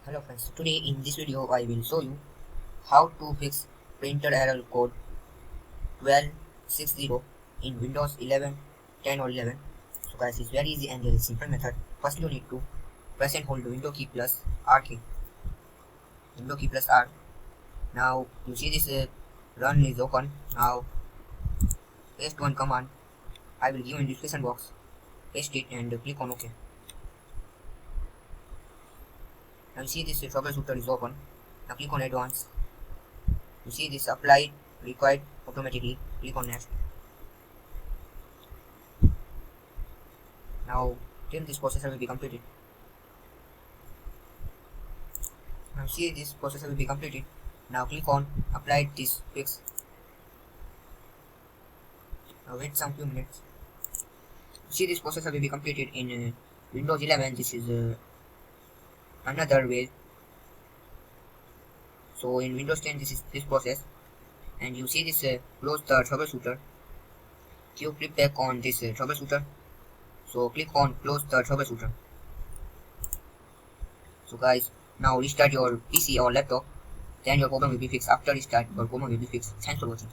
Hello friends, today in this video I will show you how to fix printer error code 1260 in Windows 11, 10 or 11. So guys, it's very easy and there is simple method. First you need to press and hold the window key plus R key. Window key plus R. Now you see this run is open. Now paste one command. I will give in description box. Paste it and click on OK. Now you see this troubleshooter is open. Now click on advanced. You see this applied required automatically. Click on next. Now till this processor will be completed. Now see this processor will be completed. Now click on apply this fix. Now wait some few minutes. See this processor will be completed in Windows 11. This is another way. So in Windows 10 this is this process, and you see this close the troubleshooter. You click back on this troubleshooter. So click on close the troubleshooter. So guys, now restart your PC or laptop. Then your problem will be fixed. After restart, your problem will be fixed. Thanks for watching.